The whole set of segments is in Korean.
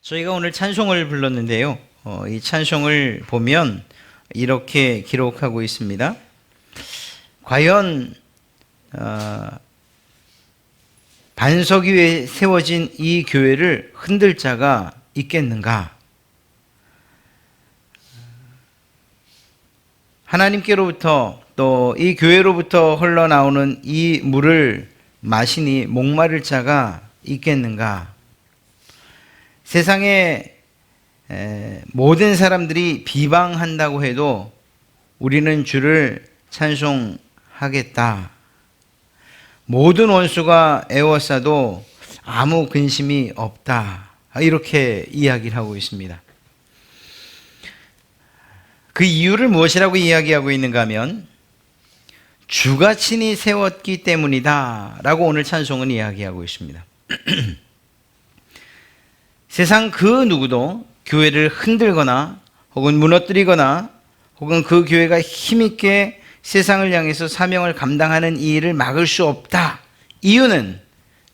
저희가 오늘 찬송을 불렀는데요. 이 찬송을 보면 이렇게 기록하고 있습니다. 과연 반석 위에 세워진 이 교회를 흔들 자가 있겠는가? 하나님께로부터 또 이 교회로부터 흘러나오는 이 물을 마시니 목마를 자가 있겠는가? 세상에 모든 사람들이 비방한다고 해도 우리는 주를 찬송하겠다. 모든 원수가 애워싸도 아무 근심이 없다. 이렇게 이야기를 하고 있습니다. 그 이유를 무엇이라고 이야기하고 있는가 하면 주가 친히 세웠기 때문이다 라고 오늘 찬송은 이야기하고 있습니다. 세상 그 누구도 교회를 흔들거나 혹은 무너뜨리거나 혹은 그 교회가 힘있게 세상을 향해서 사명을 감당하는 이 일을 막을 수 없다. 이유는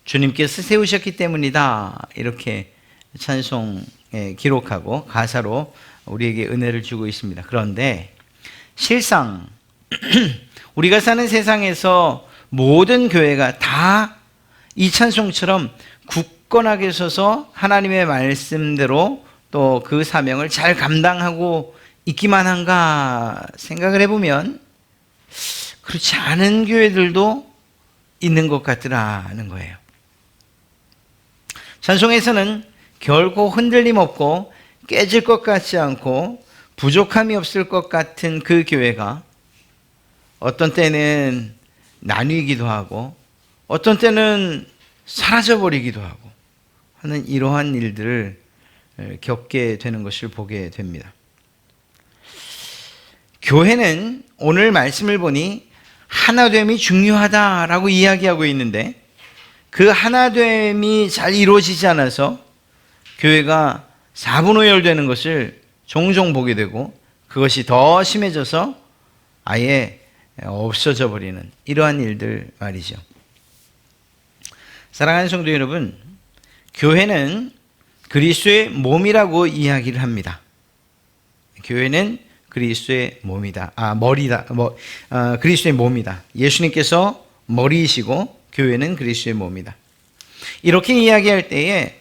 주님께서 세우셨기 때문이다. 이렇게 찬송에 기록하고 가사로 우리에게 은혜를 주고 있습니다. 그런데 실상 우리가 사는 세상에서 모든 교회가 다 이 찬송처럼 굳건하게 서서 하나님의 말씀대로 또 그 사명을 잘 감당하고 있기만 한가 생각을 해보면 그렇지 않은 교회들도 있는 것 같더라는 거예요. 찬송에서는 결코 흔들림 없고 깨질 것 같지 않고 부족함이 없을 것 같은 그 교회가 어떤 때는 나뉘기도 하고 어떤 때는 사라져버리기도 하고 하는 이러한 일들을 겪게 되는 것을 보게 됩니다. 교회는 오늘 말씀을 보니 하나됨이 중요하다라고 이야기하고 있는데 그 하나됨이 잘 이루어지지 않아서 교회가 사분오열되는 것을 종종 보게 되고 그것이 더 심해져서 아예 없어져 버리는 이러한 일들 말이죠. 사랑하는 성도 여러분, 교회는 그리스도의 몸이라고 이야기를 합니다. 교회는 그리스도의 몸이다. 그리스도의 몸이다. 예수님께서 머리이시고 교회는 그리스도의 몸이다. 이렇게 이야기할 때에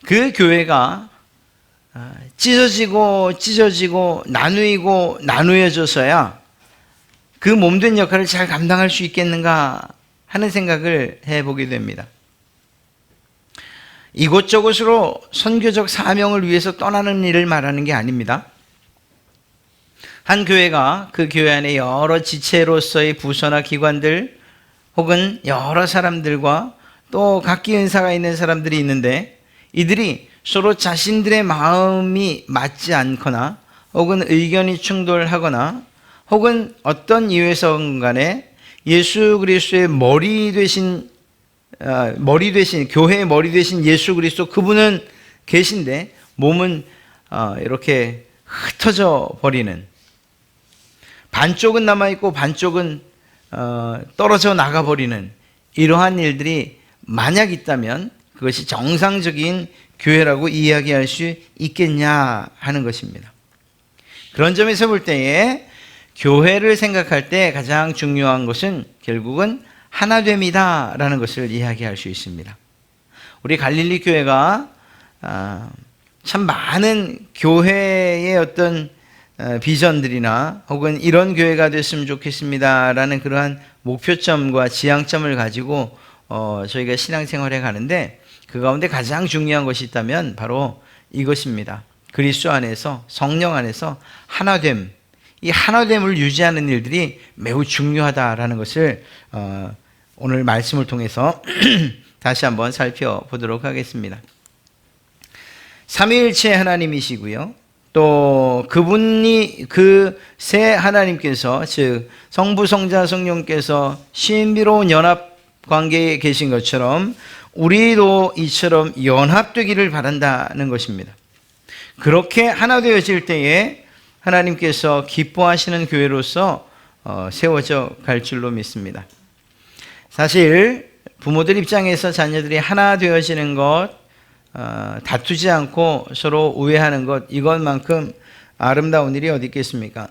그 교회가 찢어지고 나누어져서야 그 몸된 역할을 잘 감당할 수 있겠는가 하는 생각을 해보게 됩니다. 이곳저곳으로 선교적 사명을 위해서 떠나는 일을 말하는 게 아닙니다. 한 교회가 그 교회 안에 여러 지체로서의 부서나 기관들 혹은 여러 사람들과 또 각기 은사가 있는 사람들이 있는데 이들이 서로 자신들의 마음이 맞지 않거나 혹은 의견이 충돌하거나 혹은 어떤 이유에서 간에 예수 그리스도의 머리 되신 교회의 머리 되신 예수 그리스도 그분은 계신데 몸은 이렇게 흩어져 버리는, 반쪽은 남아있고 반쪽은 떨어져 나가버리는 이러한 일들이 만약 있다면 그것이 정상적인 교회라고 이야기할 수 있겠냐 하는 것입니다. 그런 점에서 볼 때에 교회를 생각할 때 가장 중요한 것은 결국은 하나됨이다라는 것을 이야기할 수 있습니다. 우리 갈릴리 교회가 참 많은 교회의 어떤 비전들이나 혹은 이런 교회가 됐으면 좋겠습니다라는 그러한 목표점과 지향점을 가지고 저희가 신앙생활에 가는데 그 가운데 가장 중요한 것이 있다면 바로 이것입니다. 그리스도 안에서 성령 안에서 하나됨, 이 하나됨을 유지하는 일들이 매우 중요하다라는 것을 오늘 말씀을 통해서 다시 한번 살펴보도록 하겠습니다. 삼위일체 하나님이시고요. 또 그분이 그 세 하나님께서 즉 성부, 성자, 성령께서 신비로운 연합 관계에 계신 것처럼 우리도 이처럼 연합되기를 바란다는 것입니다. 그렇게 하나 되어질 때에 하나님께서 기뻐하시는 교회로서 세워져 갈 줄로 믿습니다. 사실 부모들 입장에서 자녀들이 하나 되어지는 것 다투지 않고 서로 우애하는 것, 이것만큼 아름다운 일이 어디 있겠습니까?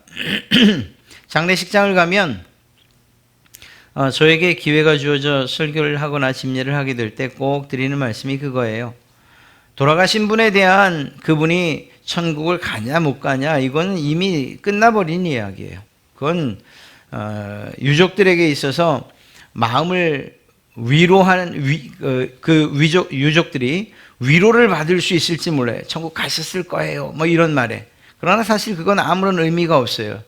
장례식장을 가면 저에게 기회가 주어져 설교를 하거나 집례를 하게 될 때 꼭 드리는 말씀이 그거예요. 돌아가신 분에 대한 그분이 천국을 가냐 못 가냐, 이건 이미 끝나버린 이야기예요. 그건 유족들에게 있어서 마음을 위로하는 유족들이 위로를 받을 수 있을지 몰라요. 천국 가셨을 거예요, 뭐 이런 말에. 그러나 사실 그건 아무런 의미가 없어요.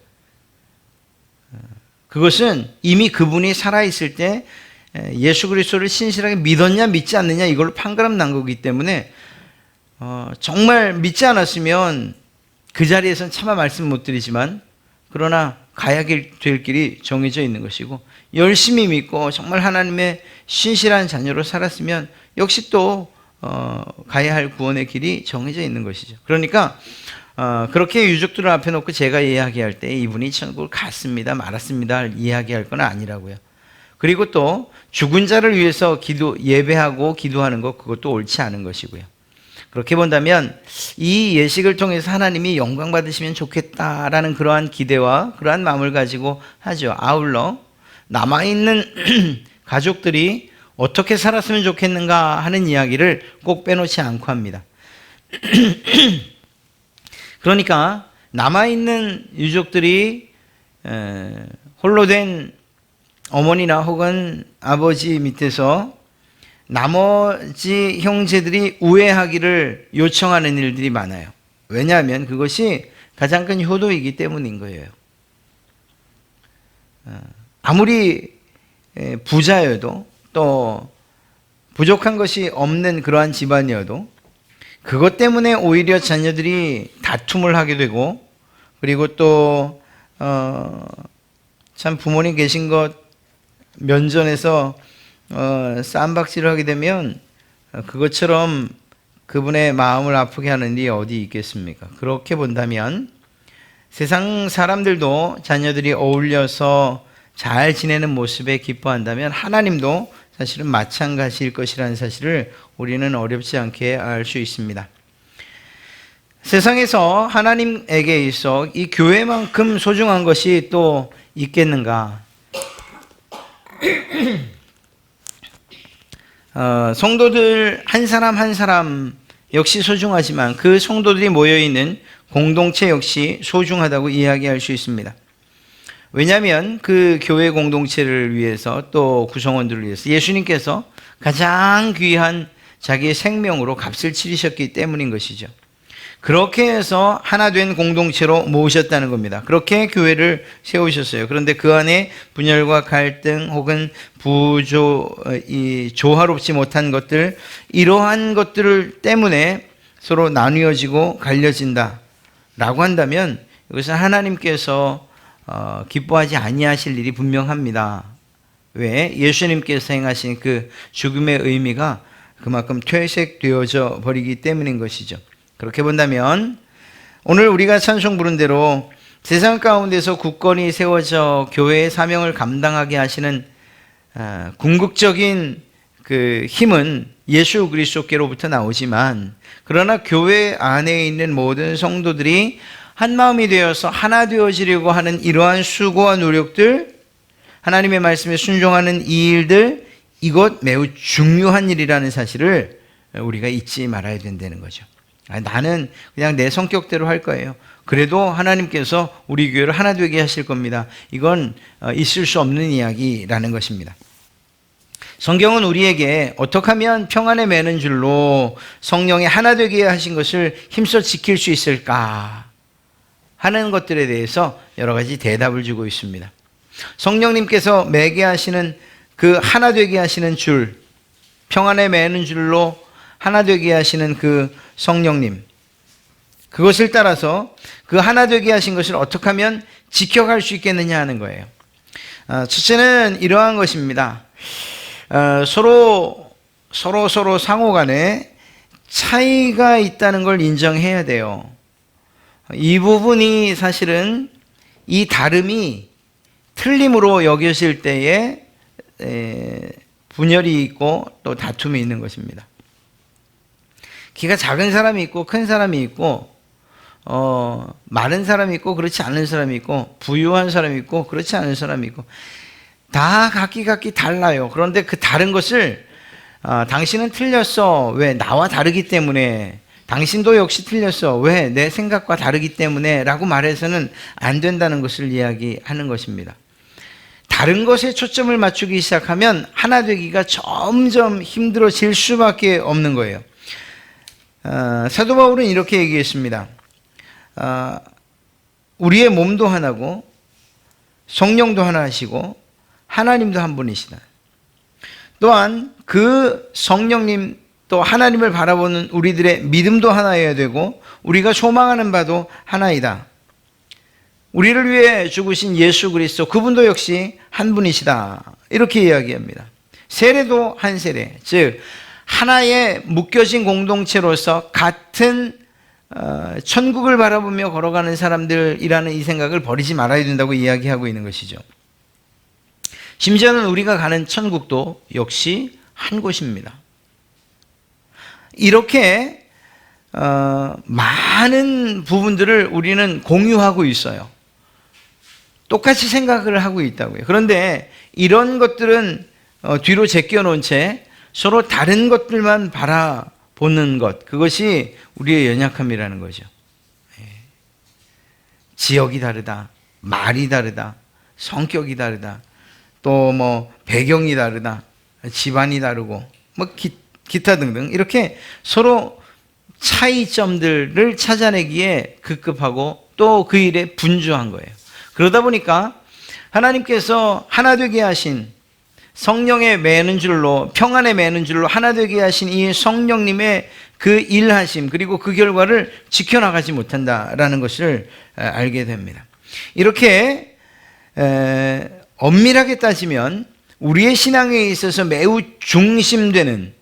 그것은 이미 그분이 살아있을 때 예수 그리스도를 신실하게 믿었냐 믿지 않느냐, 이걸로 판가름 난 거기 때문에 정말 믿지 않았으면 그 자리에서는 차마 말씀 못 드리지만, 그러나 가야 될 길이 정해져 있는 것이고, 열심히 믿고 정말 하나님의 신실한 자녀로 살았으면 역시 또 가야 할 구원의 길이 정해져 있는 것이죠. 그러니까 그렇게 유족들을 앞에 놓고 제가 이야기할 때 이분이 천국을 갔습니다 말았습니다 이야기할 건 아니라고요. 그리고 또 죽은 자를 위해서 예배하고 기도하는 것, 그것도 옳지 않은 것이고요. 그렇게 본다면 이 예식을 통해서 하나님이 영광 받으시면 좋겠다라는 그러한 기대와 그러한 마음을 가지고 하죠. 아울러 남아있는 가족들이 어떻게 살았으면 좋겠는가 하는 이야기를 꼭 빼놓지 않고 합니다. 그러니까 남아있는 유족들이 홀로 된 어머니나 혹은 아버지 밑에서 나머지 형제들이 우애하기를 요청하는 일들이 많아요. 왜냐하면 그것이 가장 큰 효도이기 때문인 거예요. 아무리 부자여도 또 부족한 것이 없는 그러한 집안이어도 그것 때문에 오히려 자녀들이 다툼을 하게 되고, 그리고 또 참 부모님 계신 것 면전에서 쌈박질을 하게 되면 그것처럼 그분의 마음을 아프게 하는 일이 어디 있겠습니까? 그렇게 본다면 세상 사람들도 자녀들이 어울려서 잘 지내는 모습에 기뻐한다면 하나님도 사실은 마찬가지일 것이라는 사실을 우리는 어렵지 않게 알 수 있습니다. 세상에서 하나님에게 있어 이 교회만큼 소중한 것이 또 있겠는가? 성도들 한 사람 한 사람 역시 소중하지만 그 성도들이 모여있는 공동체 역시 소중하다고 이야기할 수 있습니다. 왜냐하면 그 교회 공동체를 위해서 또 구성원들을 위해서 예수님께서 가장 귀한 자기의 생명으로 값을 치르셨기 때문인 것이죠. 그렇게 해서 하나 된 공동체로 모으셨다는 겁니다. 그렇게 교회를 세우셨어요. 그런데 그 안에 분열과 갈등 혹은 조화롭지 못한 것들, 이러한 것들 때문에 서로 나뉘어지고 갈려진다 라고 한다면 이것은 하나님께서 기뻐하지 아니하실 일이 분명합니다. 왜? 예수님께서 행하신 그 죽음의 의미가 그만큼 퇴색되어져 버리기 때문인 것이죠. 그렇게 본다면 오늘 우리가 찬송 부른 대로 세상 가운데서 굳건히 세워져 교회의 사명을 감당하게 하시는 궁극적인 그 힘은 예수 그리스도께로부터 나오지만, 그러나 교회 안에 있는 모든 성도들이 한 마음이 되어서 하나 되어지려고 하는 이러한 수고와 노력들, 하나님의 말씀에 순종하는 이 일들, 이것 매우 중요한 일이라는 사실을 우리가 잊지 말아야 된다는 거죠. 나는 그냥 내 성격대로 할 거예요. 그래도 하나님께서 우리 교회를 하나 되게 하실 겁니다. 이건 있을 수 없는 이야기라는 것입니다. 성경은 우리에게 어떻게 하면 평안에 매는 줄로 성령이 하나 되게 하신 것을 힘써 지킬 수 있을까 하는 것들에 대해서 여러 가지 대답을 주고 있습니다. 성령님께서 매게 하시는 그 하나 되게 하시는 줄, 평안에 매는 줄로 하나 되게 하시는 그 성령님, 그것을 따라서 그 하나 되게 하신 것을 어떻게 하면 지켜갈 수 있겠느냐 하는 거예요. 첫째는 이러한 것입니다. 서로 상호 간에 차이가 있다는 걸 인정해야 돼요. 이 부분이 사실은 이 다름이 틀림으로 여겨질 때에 분열이 있고 또 다툼이 있는 것입니다. 키가 작은 사람이 있고 큰 사람이 있고 많은 사람이 있고 그렇지 않은 사람이 있고 부유한 사람이 있고 그렇지 않은 사람이 있고 다 각기 달라요. 그런데 그 다른 것을 당신은 틀렸어. 왜? 나와 다르기 때문에. 당신도 역시 틀렸어. 왜? 내 생각과 다르기 때문에 라고 말해서는 안 된다는 것을 이야기하는 것입니다. 다른 것에 초점을 맞추기 시작하면 하나 되기가 점점 힘들어질 수밖에 없는 거예요. 사도 바울은 이렇게 얘기했습니다. 우리의 몸도 하나고 성령도 하나시고 하나님도 한 분이시다. 또한 그 성령님 또 하나님을 바라보는 우리들의 믿음도 하나여야 되고 우리가 소망하는 바도 하나이다. 우리를 위해 죽으신 예수 그리스도 그분도 역시 한 분이시다. 이렇게 이야기합니다. 세례도 한 세례, 즉 하나의 묶여진 공동체로서 같은 천국을 바라보며 걸어가는 사람들이라는 이 생각을 버리지 말아야 된다고 이야기하고 있는 것이죠. 심지어는 우리가 가는 천국도 역시 한 곳입니다. 이렇게 많은 부분들을 우리는 공유하고 있어요. 똑같이 생각을 하고 있다고요. 그런데 이런 것들은 뒤로 제껴놓은 채 서로 다른 것들만 바라보는 것, 그것이 우리의 연약함이라는 거죠. 지역이 다르다, 말이 다르다, 성격이 다르다, 또 뭐 배경이 다르다, 집안이 다르고 뭐 기타 등등 이렇게 서로 차이점들을 찾아내기에 급급하고 또 그 일에 분주한 거예요. 그러다 보니까 하나님께서 하나 되게 하신 성령에 매는 줄로 평안에 매는 줄로 하나 되게 하신 이 성령님의 그 일하심 그리고 그 결과를 지켜나가지 못한다라는 것을 알게 됩니다. 이렇게 엄밀하게 따지면 우리의 신앙에 있어서 매우 중심되는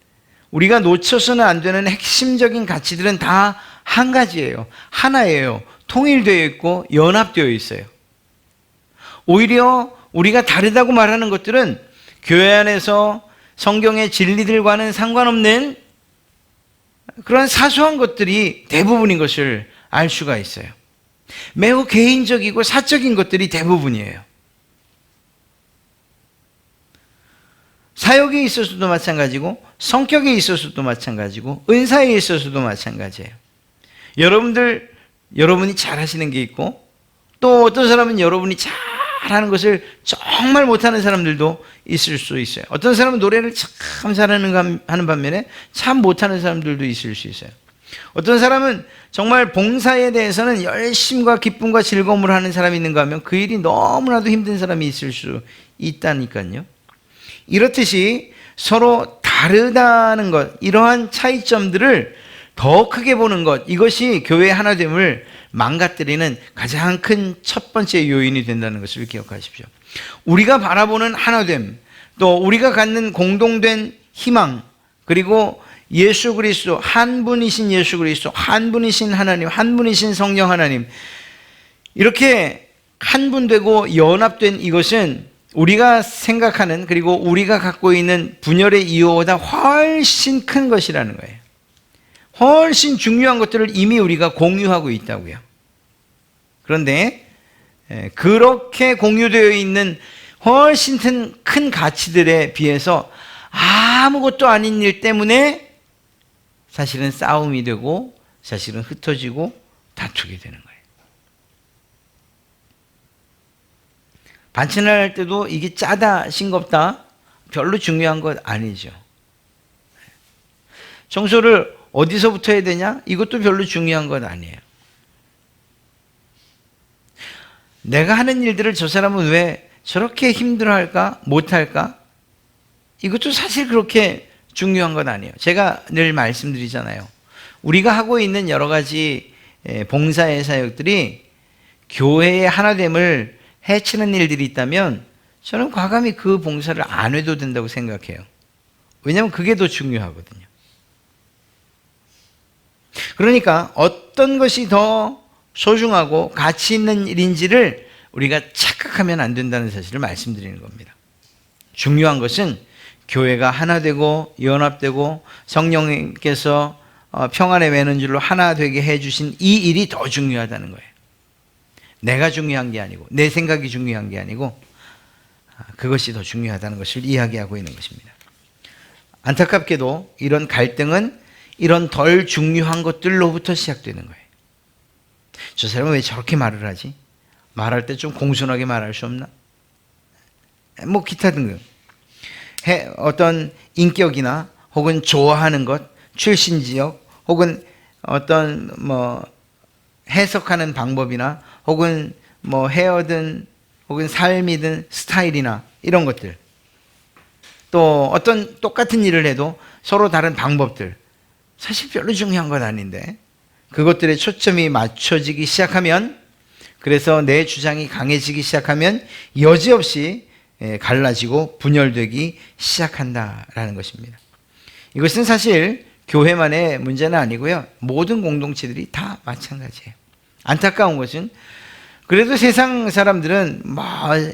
우리가 놓쳐서는 안 되는 핵심적인 가치들은 다 한 가지예요. 하나예요. 통일되어 있고 연합되어 있어요. 오히려 우리가 다르다고 말하는 것들은 교회 안에서 성경의 진리들과는 상관없는 그런 사소한 것들이 대부분인 것을 알 수가 있어요. 매우 개인적이고 사적인 것들이 대부분이에요. 사역에 있어서도 마찬가지고 성격에 있어서도 마찬가지고 은사에 있어서도 마찬가지예요. 여러분이 잘하시는 게 있고 또 어떤 사람은 여러분이 잘하는 것을 정말 못하는 사람들도 있을 수 있어요. 어떤 사람은 노래를 참 잘하는 반면에 참 못하는 사람들도 있을 수 있어요. 어떤 사람은 정말 봉사에 대해서는 열심과 기쁨과 즐거움을 하는 사람이 있는가 하면 그 일이 너무나도 힘든 사람이 있을 수 있다니까요. 이렇듯이 서로 다르다는 것, 이러한 차이점들을 더 크게 보는 것, 이것이 교회의 하나됨을 망가뜨리는 가장 큰 첫 번째 요인이 된다는 것을 기억하십시오. 우리가 바라보는 하나됨, 또 우리가 갖는 공동된 희망, 그리고 예수 그리스도, 한 분이신 예수 그리스도, 한 분이신 하나님, 한 분이신 성령 하나님, 이렇게 한 분 되고 연합된 이것은 우리가 생각하는 그리고 우리가 갖고 있는 분열의 이유보다 훨씬 큰 것이라는 거예요. 훨씬 중요한 것들을 이미 우리가 공유하고 있다고요. 그런데 그렇게 공유되어 있는 훨씬 큰 가치들에 비해서 아무것도 아닌 일 때문에 사실은 싸움이 되고 사실은 흩어지고 다투게 되는 거예요. 반찬을 할 때도 이게 짜다 싱겁다 별로 중요한 것 아니죠. 청소를 어디서부터 해야 되냐? 이것도 별로 중요한 것 아니에요. 내가 하는 일들을 저 사람은 왜 저렇게 힘들어할까? 못할까? 이것도 사실 그렇게 중요한 건 아니에요. 제가 늘 말씀드리잖아요. 우리가 하고 있는 여러 가지 봉사의 사역들이 교회의 하나됨을 해치는 일들이 있다면 저는 과감히 그 봉사를 안 해도 된다고 생각해요. 왜냐하면 그게 더 중요하거든요. 그러니까 어떤 것이 더 소중하고 가치 있는 일인지를 우리가 착각하면 안 된다는 사실을 말씀드리는 겁니다. 중요한 것은 교회가 하나 되고 연합되고 성령님께서 평안에 매는 줄로 하나 되게 해주신 이 일이 더 중요하다는 거예요. 내가 중요한 게 아니고 내 생각이 중요한 게 아니고 그것이 더 중요하다는 것을 이야기하고 있는 것입니다. 안타깝게도 이런 갈등은 이런 덜 중요한 것들로부터 시작되는 거예요. 저 사람은 왜 저렇게 말을 하지? 말할 때 좀 공손하게 말할 수 없나? 뭐 기타 등등 어떤 인격이나 혹은 좋아하는 것, 출신 지역 혹은 어떤 뭐 해석하는 방법이나 혹은 뭐 헤어든 혹은 삶이든 스타일이나 이런 것들, 또 어떤 똑같은 일을 해도 서로 다른 방법들, 사실 별로 중요한 건 아닌데 그것들에 초점이 맞춰지기 시작하면, 그래서 내 주장이 강해지기 시작하면 여지없이 갈라지고 분열되기 시작한다라는 것입니다. 이것은 사실 교회만의 문제는 아니고요, 모든 공동체들이 다 마찬가지예요. 안타까운 것은 그래도 세상 사람들은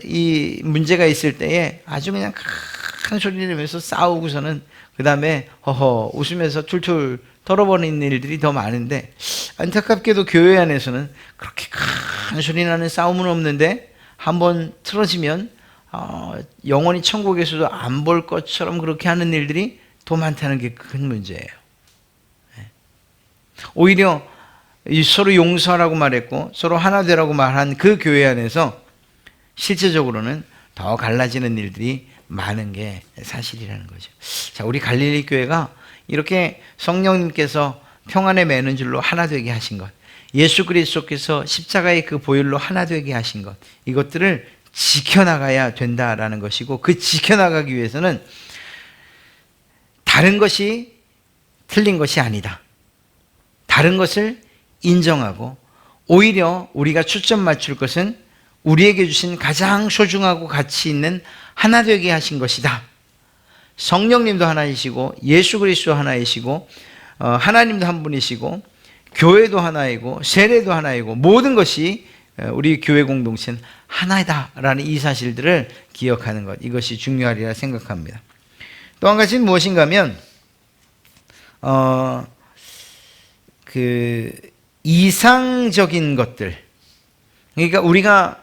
이 문제가 있을 때에 아주 그냥 큰 소리 내면서 싸우고서는 그 다음에 허허 웃으면서 툴툴 털어버리는 일들이 더 많은데, 안타깝게도 교회 안에서는 그렇게 큰 소리 나는 싸움은 없는데 한번 틀어지면 영원히 천국에서도 안 볼 것처럼 그렇게 하는 일들이 더 많다는 게 큰 문제예요. 오히려 서로 용서하라고 말했고 서로 하나 되라고 말한 그 교회 안에서 실제적으로는 더 갈라지는 일들이 많은 게 사실이라는 거죠. 자, 우리 갈릴리 교회가 이렇게 성령님께서 평안에 매는 줄로 하나 되게 하신 것, 예수 그리스도께서 십자가의 그 보혈로 하나 되게 하신 것, 이것들을 지켜나가야 된다라는 것이고, 그 지켜나가기 위해서는 다른 것이 틀린 것이 아니다, 다른 것을 인정하고 오히려 우리가 초점 맞출 것은 우리에게 주신 가장 소중하고 가치 있는 하나 되게 하신 것이다. 성령님도 하나이시고 예수 그리스도 하나이시고 하나님도 한 분이시고 교회도 하나이고 세례도 하나이고 모든 것이 우리 교회 공동체는 하나이다라는 이 사실들을 기억하는 것, 이것이 중요하리라 생각합니다. 또 한 가지는 무엇인가 하면 그 이상적인 것들, 그러니까 우리가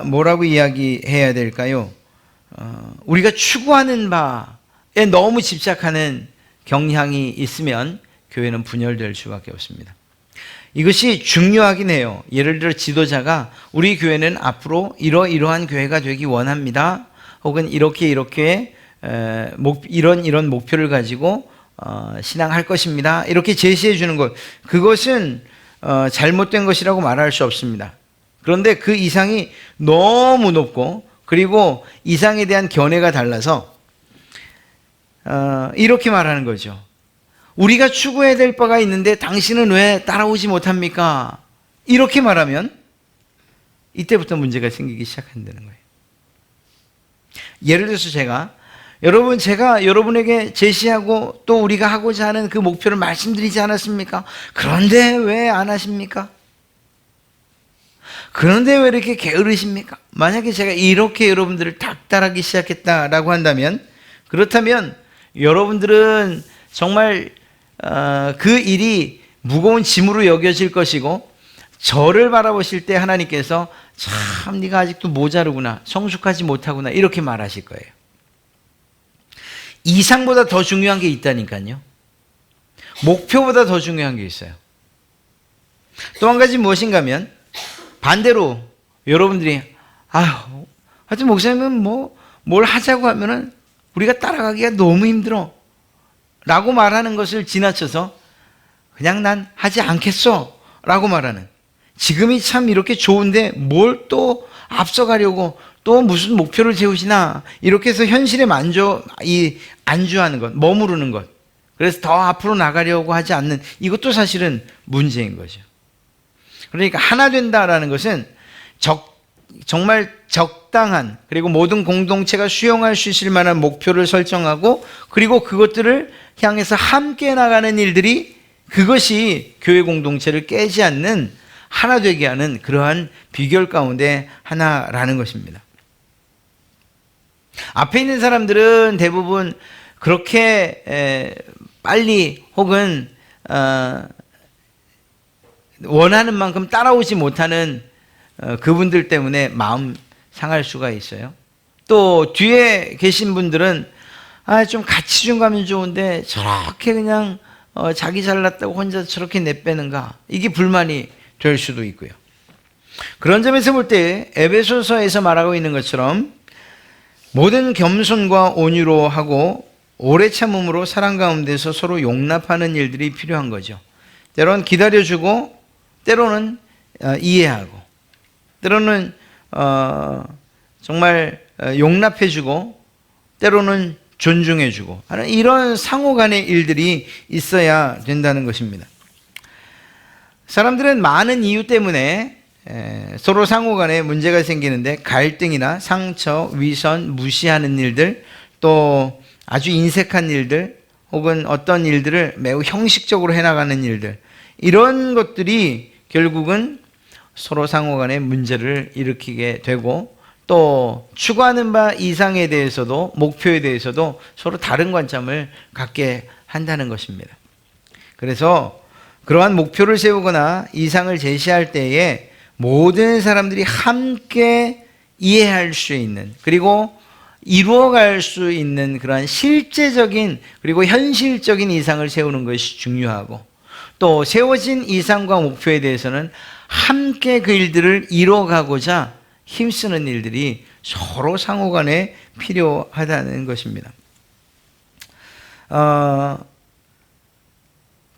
뭐라고 이야기해야 될까요? 우리가 추구하는 바에 너무 집착하는 경향이 있으면 교회는 분열될 수밖에 없습니다. 이것이 중요하긴 해요. 예를 들어 지도자가 우리 교회는 앞으로 이러이러한 교회가 되기 원합니다, 혹은 이런 목표를 가지고 신앙할 것입니다, 이렇게 제시해 주는 것, 그것은 잘못된 것이라고 말할 수 없습니다. 그런데 그 이상이 너무 높고 그리고 이상에 대한 견해가 달라서 이렇게 말하는 거죠. 우리가 추구해야 될 바가 있는데 당신은 왜 따라오지 못합니까? 이렇게 말하면 이때부터 문제가 생기기 시작한다는 거예요. 예를 들어서 제가 여러분에게 제시하고 또 우리가 하고자 하는 그 목표를 말씀드리지 않았습니까? 그런데 왜 안 하십니까? 그런데 왜 이렇게 게으르십니까? 만약에 제가 이렇게 여러분들을 닥달하기 시작했다라고 한다면, 그렇다면 여러분들은 정말 그 일이 무거운 짐으로 여겨질 것이고, 저를 바라보실 때 하나님께서 참 네가 아직도 모자르구나, 성숙하지 못하구나, 이렇게 말하실 거예요. 이상보다 더 중요한 게 있다니까요. 목표보다 더 중요한 게 있어요. 또 한 가지 무엇인가 하면, 반대로 여러분들이 하여튼 목사님은 뭘 하자고 하면은 우리가 따라가기가 너무 힘들어 라고 말하는 것을 지나쳐서 그냥 난 하지 않겠어 라고 말하는, 지금이 참 이렇게 좋은데 뭘 또 앞서가려고 또 무슨 목표를 세우시나, 이렇게 해서 현실에 안주하는 것, 머무르는 것, 그래서 더 앞으로 나가려고 하지 않는, 이것도 사실은 문제인 거죠. 그러니까 하나 된다라는 것은 정말 적당한, 그리고 모든 공동체가 수용할 수 있을 만한 목표를 설정하고, 그리고 그것들을 향해서 함께 나가는 일들이, 그것이 교회 공동체를 깨지 않는, 하나 되게 하는 그러한 비결 가운데 하나라는 것입니다. 앞에 있는 사람들은 대부분 그렇게 빨리 혹은 원하는 만큼 따라오지 못하는 그분들 때문에 마음 상할 수가 있어요. 또 뒤에 계신 분들은 좀 같이 좀 가면 좋은데 저렇게 그냥 자기 잘났다고 혼자 저렇게 내빼는가, 이게 불만이 될 수도 있고요. 그런 점에서 볼 때 에베소서에서 말하고 있는 것처럼 모든 겸손과 온유로 하고 오래 참음으로 사랑 가운데서 서로 용납하는 일들이 필요한 거죠. 때로는 기다려주고, 때로는 이해하고, 때로는 정말 용납해주고, 때로는 존중해주고 하는 이런 상호 간의 일들이 있어야 된다는 것입니다. 사람들은 많은 이유 때문에 서로 상호 간에 문제가 생기는데, 갈등이나 상처, 위선, 무시하는 일들, 또 아주 인색한 일들, 혹은 어떤 일들을 매우 형식적으로 해나가는 일들, 이런 것들이 결국은 서로 상호 간에 문제를 일으키게 되고, 또 추구하는 바 이상에 대해서도, 목표에 대해서도 서로 다른 관점을 갖게 한다는 것입니다. 그래서 그러한 목표를 세우거나 이상을 제시할 때에 모든 사람들이 함께 이해할 수 있는, 그리고 이루어갈 수 있는 그러한 실제적인 그리고 현실적인 이상을 세우는 것이 중요하고, 또 세워진 이상과 목표에 대해서는 함께 그 일들을 이뤄가고자 힘쓰는 일들이 서로 상호간에 필요하다는 것입니다.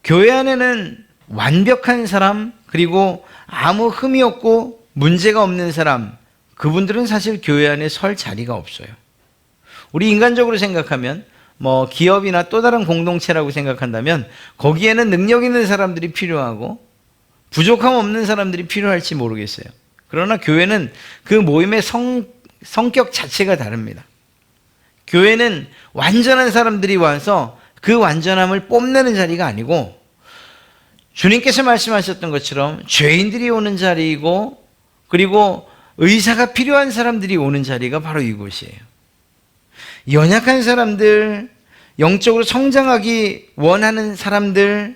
교회 안에는 완벽한 사람, 그리고 아무 흠이 없고 문제가 없는 사람, 그분들은 사실 교회 안에 설 자리가 없어요. 우리 인간적으로 생각하면 기업이나 또 다른 공동체라고 생각한다면 거기에는 능력 있는 사람들이 필요하고 부족함 없는 사람들이 필요할지 모르겠어요. 그러나 교회는 그 모임의 성격 자체가 다릅니다. 교회는 완전한 사람들이 와서 그 완전함을 뽐내는 자리가 아니고, 주님께서 말씀하셨던 것처럼 죄인들이 오는 자리이고, 그리고 의사가 필요한 사람들이 오는 자리가 바로 이곳이에요. 연약한 사람들, 영적으로 성장하기 원하는 사람들,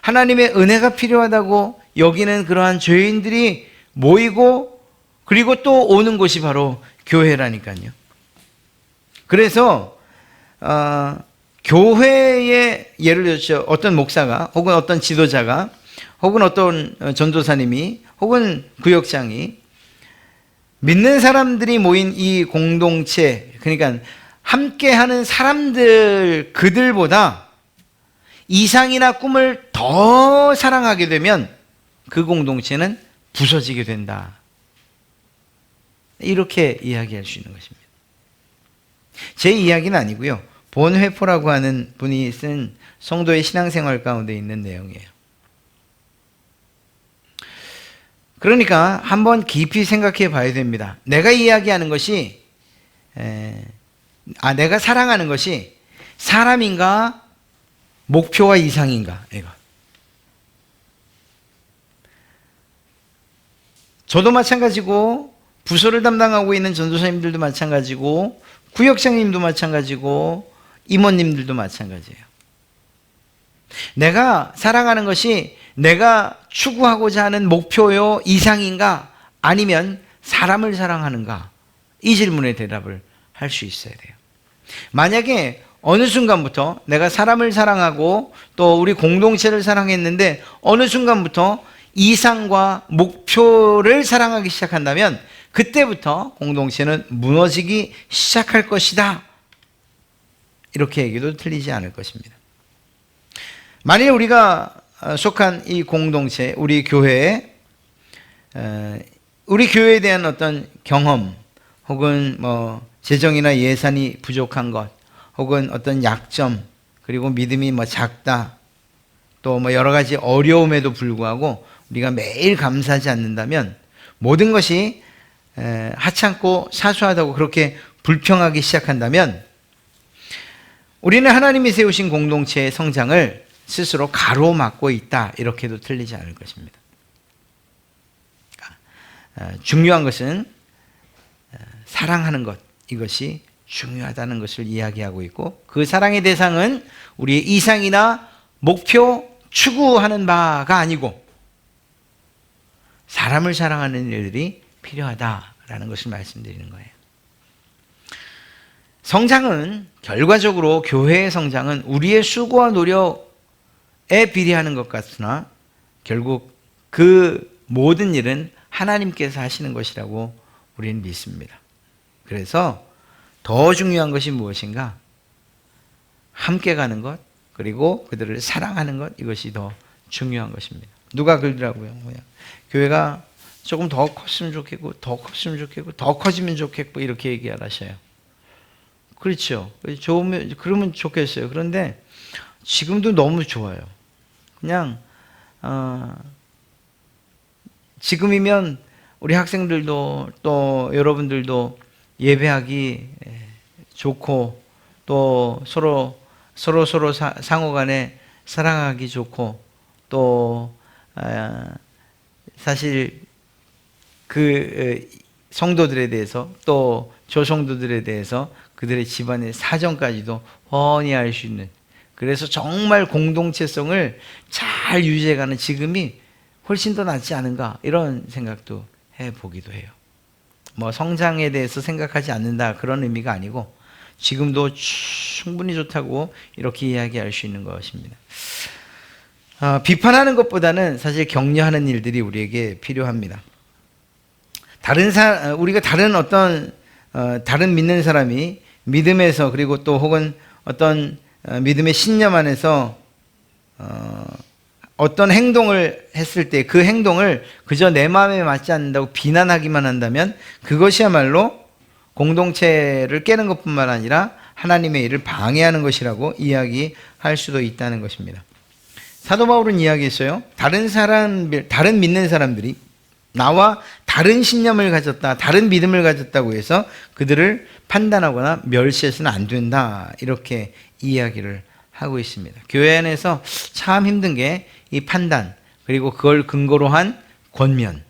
하나님의 은혜가 필요하다고 여기는 그러한 죄인들이 모이고, 그리고 또 오는 곳이 바로 교회라니까요. 그래서 교회에, 예를 들어서 어떤 목사가, 혹은 어떤 지도자가, 혹은 어떤 전도사님이, 혹은 구역장이 믿는 사람들이 모인 이 공동체, 그러니까 함께하는 사람들, 그들보다 이상이나 꿈을 더 사랑하게 되면 그 공동체는 부서지게 된다, 이렇게 이야기할 수 있는 것입니다. 제 이야기는 아니고요, 본회포라고 하는 분이 쓴 성도의 신앙생활 가운데 있는 내용이에요. 그러니까 한번 깊이 생각해 봐야 됩니다. 내가 이야기하는 것이, 내가 사랑하는 것이 사람인가, 목표와 이상인가, 이거. 저도 마찬가지고, 부서를 담당하고 있는 전도사님들도 마찬가지고, 구역장님도 마찬가지고, 임원님들도 마찬가지예요. 내가 사랑하는 것이 내가 추구하고자 하는 목표요, 이상인가, 아니면 사람을 사랑하는가, 이 질문에 대답을 할 수 있어야 돼요. 만약에 어느 순간부터 내가 사람을 사랑하고 또 우리 공동체를 사랑했는데 어느 순간부터 이상과 목표를 사랑하기 시작한다면 그때부터 공동체는 무너지기 시작할 것이다, 이렇게 얘기도 틀리지 않을 것입니다. 만일 우리가 속한 이 공동체, 우리 교회에 대한 어떤 경험, 혹은 재정이나 예산이 부족한 것, 혹은 어떤 약점, 그리고 믿음이 작다, 또 여러 가지 어려움에도 불구하고 우리가 매일 감사하지 않는다면 모든 것이 하찮고 사소하다고 그렇게 불평하기 시작한다면 우리는 하나님이 세우신 공동체의 성장을 스스로 가로막고 있다, 이렇게도 틀리지 않을 것입니다. 중요한 것은 사랑하는 것, 이것이 중요하다는 것을 이야기하고 있고, 그 사랑의 대상은 우리의 이상이나 목표, 추구하는 바가 아니고 사람을 사랑하는 일들이 필요하다라는 것을 말씀드리는 거예요. 성장은 결과적으로, 교회의 성장은 우리의 수고와 노력에 비례하는 것 같으나 결국 그 모든 일은 하나님께서 하시는 것이라고 우리는 믿습니다. 그래서 더 중요한 것이 무엇인가? 함께 가는 것, 그리고 그들을 사랑하는 것, 이것이 더 중요한 것입니다. 누가 그러더라고요. 교회가 조금 더 컸으면 좋겠고, 더 컸으면 좋겠고, 더 커지면 좋겠고, 이렇게 얘기하셔요. 그렇죠. 좋으면, 그러면 좋겠어요. 그런데 지금도 너무 좋아요. 그냥, 지금이면 우리 학생들도 또 여러분들도 예배하기 좋고, 또 서로 상호 간에 사랑하기 좋고, 또 사실 그 성도들에 대해서, 또 조성도들에 대해서 그들의 집안의 사정까지도 훤히 알 수 있는, 그래서 정말 공동체성을 잘 유지해가는 지금이 훨씬 더 낫지 않은가, 이런 생각도 해보기도 해요. 뭐 성장에 대해서 생각하지 않는다, 그런 의미가 아니고 지금도 충분히 좋다고 이렇게 이야기할 수 있는 것입니다. 비판하는 것보다는 사실 격려하는 일들이 우리에게 필요합니다. 우리가 다른 믿는 사람이 믿음에서, 그리고 또 혹은 어떤 믿음의 신념 안에서 어떤 행동을 했을 때 그 행동을 그저 내 마음에 맞지 않는다고 비난하기만 한다면 그것이야말로 공동체를 깨는 것뿐만 아니라 하나님의 일을 방해하는 것이라고 이야기할 수도 있다는 것입니다. 사도 바울은 이야기했어요. 다른 믿는 사람들이 나와 다른 신념을 가졌다, 다른 믿음을 가졌다고 해서 그들을 판단하거나 멸시해서는 안 된다, 이렇게 이야기를 하고 있습니다. 교회 안에서 참 힘든 게 이 판단, 그리고 그걸 근거로 한 권면.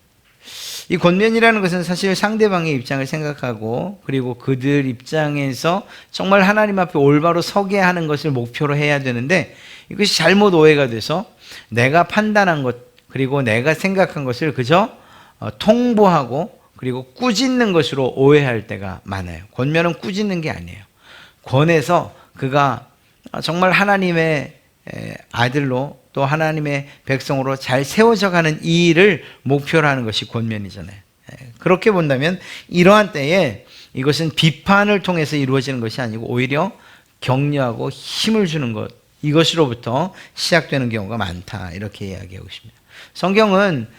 이 권면이라는 것은 사실 상대방의 입장을 생각하고, 그리고 그들 입장에서 정말 하나님 앞에 올바로 서게 하는 것을 목표로 해야 되는데, 이것이 잘못 오해가 돼서 내가 판단한 것, 그리고 내가 생각한 것을 그저 통보하고, 그리고 꾸짖는 것으로 오해할 때가 많아요. 권면은 꾸짖는 게 아니에요. 권해서 그가 정말 하나님의 아들로, 또 하나님의 백성으로 잘 세워져 가는 이 일을 목표로 하는 것이 권면이잖아요. 그렇게 본다면 이러한 때에 이것은 비판을 통해서 이루어지는 것이 아니고 오히려 격려하고 힘을 주는 것, 이것으로부터 시작되는 경우가 많다, 이렇게 이야기하고 있습니다. 성경은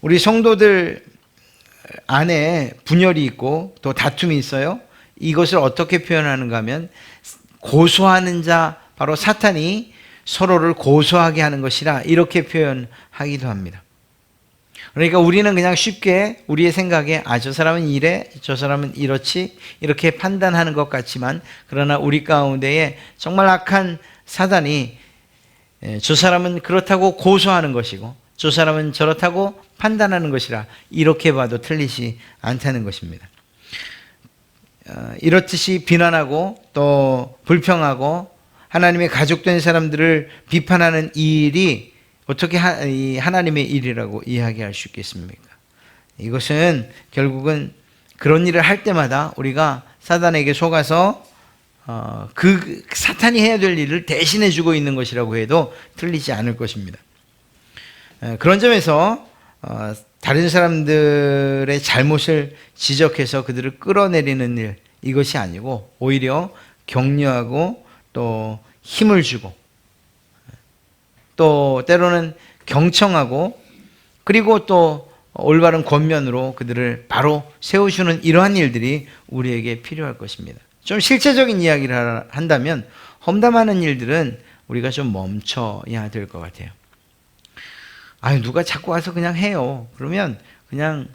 우리 성도들 안에 분열이 있고 또 다툼이 있어요. 이것을 어떻게 표현하는가 하면, 고소하는 자, 바로 사탄이 서로를 고소하게 하는 것이라, 이렇게 표현하기도 합니다. 그러니까 우리는 그냥 쉽게 우리의 생각에 저 사람은 이래, 저 사람은 이렇지, 이렇게 판단하는 것 같지만, 그러나 우리 가운데에 정말 악한 사단이 저 사람은 그렇다고 고소하는 것이고 저 사람은 저렇다고 판단하는 것이라, 이렇게 봐도 틀리지 않다는 것입니다. 이렇듯이 비난하고 또 불평하고 하나님의 가족된 사람들을 비판하는 이 일이 어떻게 하나님의 일이라고 이야기할 수 있겠습니까? 이것은 결국은 그런 일을 할 때마다 우리가 사단에게 속아서 그 사탄이 해야 될 일을 대신해 주고 있는 것이라고 해도 틀리지 않을 것입니다. 그런 점에서 다른 사람들의 잘못을 지적해서 그들을 끌어내리는 일, 이것이 아니고 오히려 격려하고 또 힘을 주고, 또 때로는 경청하고, 그리고 또 올바른 권면으로 그들을 바로 세우시는 이러한 일들이 우리에게 필요할 것입니다. 좀 실제적인 이야기를 한다면, 험담하는 일들은 우리가 좀 멈춰야 될 것 같아요. 누가 자꾸 와서 그냥 해요. 그러면 그냥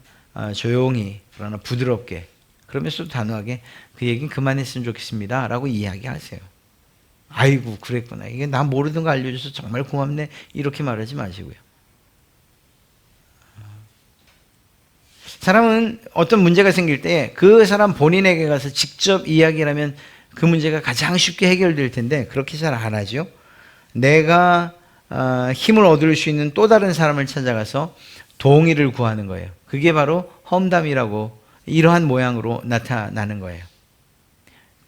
조용히, 그러나 부드럽게, 그러면서도 단호하게 그 얘기는 그만했으면 좋겠습니다 라고 이야기하세요. 아이고 그랬구나, 이게 나 모르던 거 알려줘서 정말 고맙네, 이렇게 말하지 마시고요. 사람은 어떤 문제가 생길 때 그 사람 본인에게 가서 직접 이야기를 하면 그 문제가 가장 쉽게 해결될 텐데 그렇게 잘 안 하죠. 내가 힘을 얻을 수 있는 또 다른 사람을 찾아가서 동의를 구하는 거예요. 그게 바로 험담이라고 이러한 모양으로 나타나는 거예요.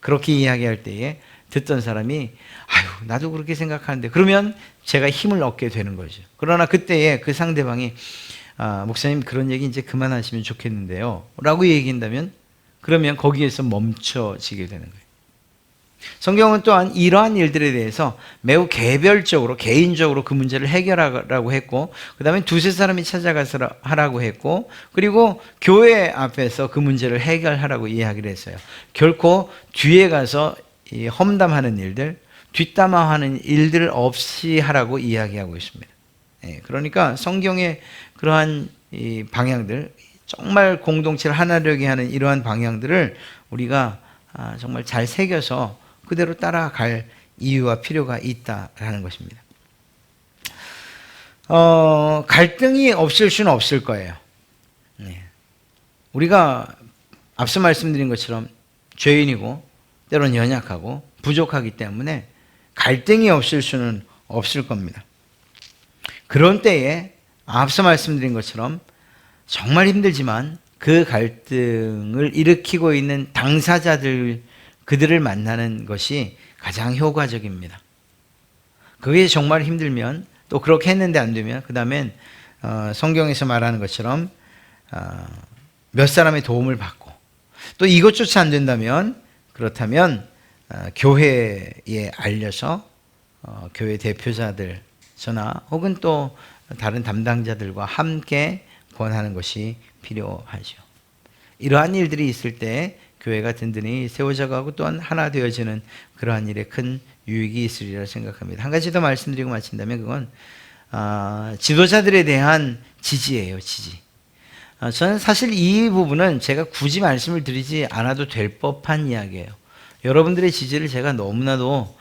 그렇게 이야기할 때에 듣던 사람이 아유 나도 그렇게 생각하는데 그러면 제가 힘을 얻게 되는 거죠. 그러나 그때에 그 상대방이 목사님 그런 얘기 이제 그만하시면 좋겠는데요 라고 얘기한다면 그러면 거기에서 멈춰지게 되는 거예요. 성경은 또한 이러한 일들에 대해서 매우 개별적으로 개인적으로 그 문제를 해결하라고 했고 그 다음에 두세 사람이 찾아가서 하라고 했고 그리고 교회 앞에서 그 문제를 해결하라고 이야기를 했어요. 결코 뒤에 가서 이 험담하는 일들 뒷담화하는 일들 없이 하라고 이야기하고 있습니다. 그러니까 성경의 그러한 이 방향들 정말 공동체를 하나되게 하는 이러한 방향들을 우리가 정말 잘 새겨서 그대로 따라갈 이유와 필요가 있다라는 것입니다. 갈등이 없을 수는 없을 거예요. 우리가 앞서 말씀드린 것처럼 죄인이고 때로는 연약하고 부족하기 때문에 갈등이 없을 수는 없을 겁니다. 그런 때에 앞서 말씀드린 것처럼 정말 힘들지만 그 갈등을 일으키고 있는 당사자들 그들을 만나는 것이 가장 효과적입니다. 그게 정말 힘들면 또 그렇게 했는데 안 되면 그 다음엔 성경에서 말하는 것처럼 몇 사람의 도움을 받고 또 이것조차 안 된다면 그렇다면 교회에 알려서 교회 대표자들 저나 혹은 또 다른 담당자들과 함께 권하는 것이 필요하죠. 이러한 일들이 있을 때 교회가 든든히 세워져 가고 또한 하나 되어지는 그러한 일에 큰 유익이 있으리라 생각합니다. 한 가지 더 말씀드리고 마친다면 그건 지도자들에 대한 지지예요. 지지. 저는 사실 이 부분은 제가 굳이 말씀을 드리지 않아도 될 법한 이야기예요. 여러분들의 지지를 제가 너무나도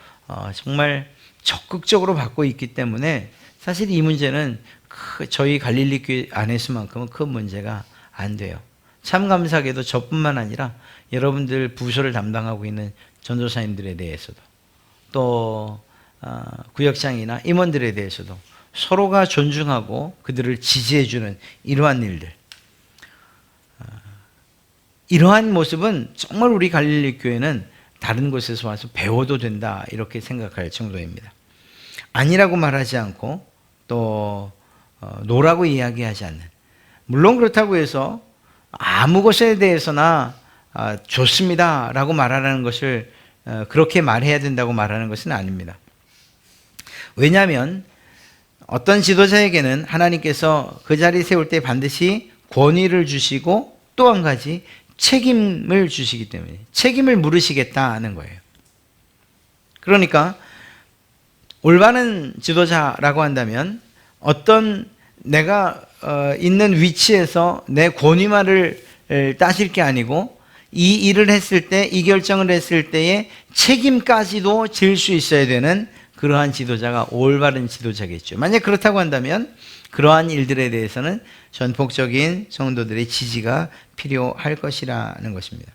정말 적극적으로 받고 있기 때문에 사실 이 문제는 저희 갈릴리 교회 안에서만큼은 큰 문제가 안 돼요. 참 감사하게도 저뿐만 아니라 여러분들 부서를 담당하고 있는 전도사님들에 대해서도 또 구역장이나 임원들에 대해서도 서로가 존중하고 그들을 지지해주는 이러한 일들, 이러한 모습은 정말 우리 갈릴리 교회는 다른 곳에서 와서 배워도 된다 이렇게 생각할 정도입니다. 아니라고 말하지 않고 또 노라고 이야기하지 않는, 물론 그렇다고 해서 아무 것에 대해서나 좋습니다 라고 말하는 것을 그렇게 말해야 된다고 말하는 것은 아닙니다. 왜냐하면 어떤 지도자에게는 하나님께서 그 자리에 세울 때 반드시 권위를 주시고 또 한 가지 책임을 주시기 때문에 책임을 물으시겠다는 거예요. 그러니까 올바른 지도자라고 한다면 어떤 내가 있는 위치에서 내 권위만을 따질 게 아니고 이 일을 했을 때, 이 결정을 했을 때에 책임까지도 질 수 있어야 되는 그러한 지도자가 올바른 지도자겠죠. 만약 그렇다고 한다면 그러한 일들에 대해서는 전폭적인 성도들의 지지가 필요할 것이라는 것입니다.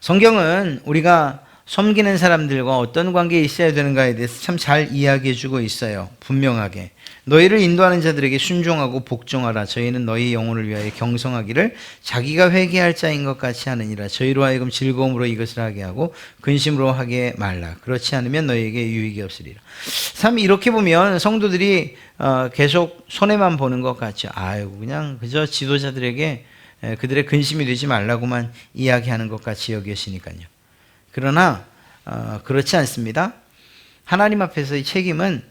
성경은 우리가 섬기는 사람들과 어떤 관계에 있어야 되는가에 대해서 참 잘 이야기해 주고 있어요. 분명하게. 너희를 인도하는 자들에게 순종하고 복종하라. 저희는 너희 영혼을 위하여 경성하기를 자기가 회개할 자인 것 같이 하느니라. 저희로 하여금 즐거움으로 이것을 하게 하고 근심으로 하게 말라. 그렇지 않으면 너희에게 유익이 없으리라. 참 이렇게 보면 성도들이 계속 손해만 보는 것 같죠. 아이고 그냥 그저 지도자들에게 그들의 근심이 되지 말라고만 이야기하는 것 같이 여기시니까요. 그러나 그렇지 않습니다. 하나님 앞에서의 책임은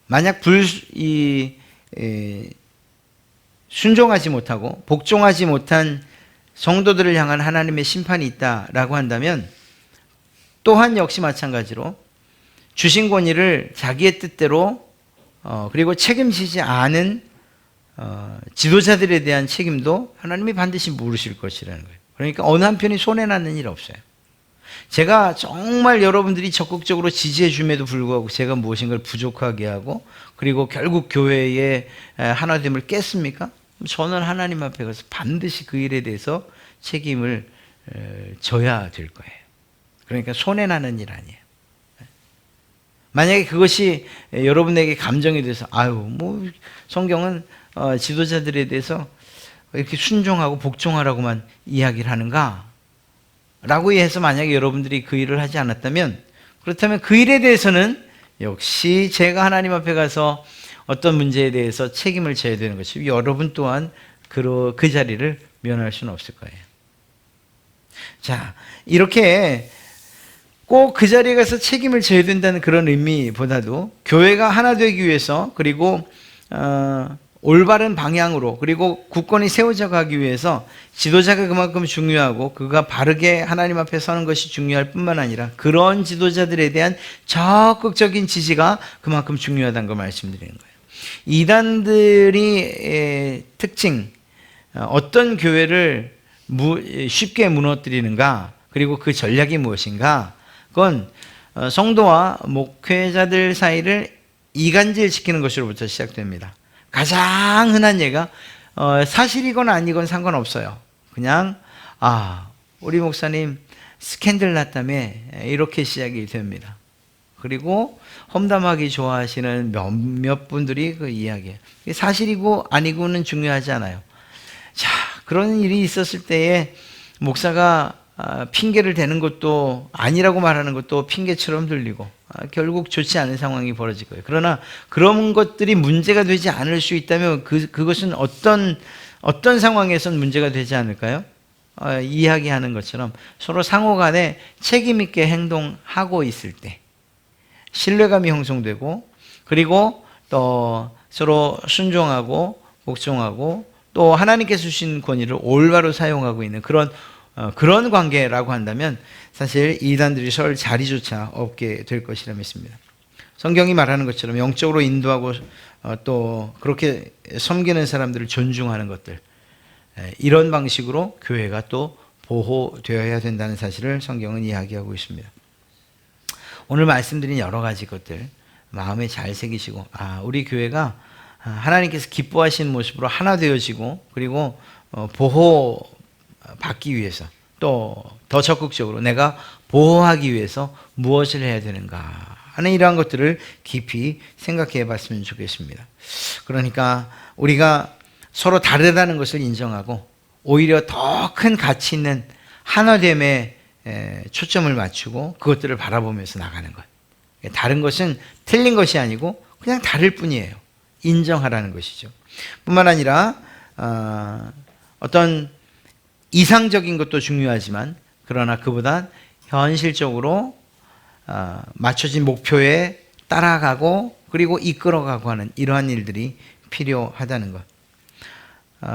만약 순종하지 못하고 복종하지 못한 성도들을 향한 하나님의 심판이 있다라고 한다면 또한 역시 마찬가지로 주신 권위를 자기의 뜻대로 그리고 책임지지 않은 지도자들에 대한 책임도 하나님이 반드시 물으실 것이라는 거예요. 그러니까 어느 한편이 손해나는 일 없어요. 제가 정말 여러분들이 적극적으로 지지해 줌에도 불구하고 제가 무엇인가를 부족하게 하고 그리고 결국 교회의 하나됨을 깼습니까? 저는 하나님 앞에 가서 반드시 그 일에 대해서 책임을 져야 될 거예요. 그러니까 손해나는 일 아니에요. 만약에 그것이 여러분에게 감정이 돼서 성경은 지도자들에 대해서 이렇게 순종하고 복종하라고만 이야기를 하는가? 라고 해서 만약에 여러분들이 그 일을 하지 않았다면, 그렇다면 그 일에 대해서는 역시 제가 하나님 앞에 가서 어떤 문제에 대해서 책임을 져야 되는 것이, 여러분 또한 그 자리를 면할 수는 없을 거예요. 자, 이렇게 꼭 그 자리에 가서 책임을 져야 된다는 그런 의미보다도 교회가 하나 되기 위해서, 그리고 올바른 방향으로, 그리고 굳건히 세워져 가기 위해서 지도자가 그만큼 중요하고 그가 바르게 하나님 앞에 서는 것이 중요할 뿐만 아니라 그런 지도자들에 대한 적극적인 지지가 그만큼 중요하다는 걸 말씀드리는 거예요. 이단들이 특징, 어떤 교회를 쉽게 무너뜨리는가, 그리고 그 전략이 무엇인가, 그건 성도와 목회자들 사이를 이간질시키는 것으로부터 시작됩니다. 가장 흔한 예가 사실이건 아니건 상관없어요. 그냥 우리 목사님 스캔들 났다며, 이렇게 시작이 됩니다. 그리고 험담하기 좋아하시는 몇몇 분들이 그 이야기해요. 사실이고 아니고는 중요하지 않아요. 자, 그런 일이 있었을 때에 목사가 핑계를 대는 것도, 아니라고 말하는 것도 핑계처럼 들리고 결국 좋지 않은 상황이 벌어질 거예요. 그러나 그런 것들이 문제가 되지 않을 수 있다면 그것은 어떤 상황에선 문제가 되지 않을까요? 이야기하는 것처럼 서로 상호 간에 책임 있게 행동하고 있을 때 신뢰감이 형성되고, 그리고 또 서로 순종하고 복종하고 또 하나님께서 주신 권위를 올바로 사용하고 있는 그런 관계라고 한다면 사실 이단들이 설 자리조차 없게 될 것이라 믿습니다. 성경이 말하는 것처럼 영적으로 인도하고 또 그렇게 섬기는 사람들을 존중하는 것들, 이런 방식으로 교회가 또 보호되어야 된다는 사실을 성경은 이야기하고 있습니다. 오늘 말씀드린 여러 가지 것들 마음에 잘 새기시고, 우리 교회가 하나님께서 기뻐하시는 모습으로 하나 되어지고, 그리고 보호받기 위해서 또 더 적극적으로 내가 보호하기 위해서 무엇을 해야 되는가 하는 이러한 것들을 깊이 생각해 봤으면 좋겠습니다. 그러니까 우리가 서로 다르다는 것을 인정하고 오히려 더 큰 가치 있는 하나됨에 초점을 맞추고 그것들을 바라보면서 나가는 것. 다른 것은 틀린 것이 아니고 그냥 다를 뿐이에요. 인정하라는 것이죠. 뿐만 아니라 어떤 이상적인 것도 중요하지만, 그러나 그보다 현실적으로 맞춰진 목표에 따라가고 그리고 이끌어가고 하는 이러한 일들이 필요하다는 것.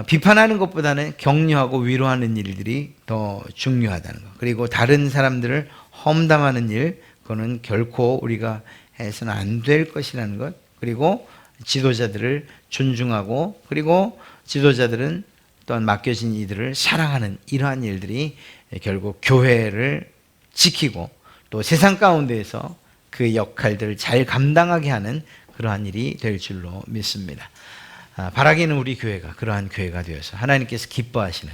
비판하는 것보다는 격려하고 위로하는 일들이 더 중요하다는 것. 그리고 다른 사람들을 험담하는 일, 그거는 결코 우리가 해서는 안 될 것이라는 것. 그리고 지도자들을 존중하고, 그리고 지도자들은 또한 맡겨진 이들을 사랑하는 이러한 일들이 결국 교회를 지키고 또 세상 가운데에서 그 역할들을 잘 감당하게 하는 그러한 일이 될 줄로 믿습니다. 바라기는 우리 교회가 그러한 교회가 되어서 하나님께서 기뻐하시는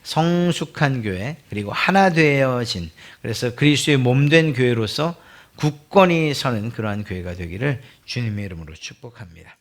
성숙한 교회, 그리고 하나 되어진, 그래서 그리스도의 몸된 교회로서 굳건히 서는 그러한 교회가 되기를 주님의 이름으로 축복합니다.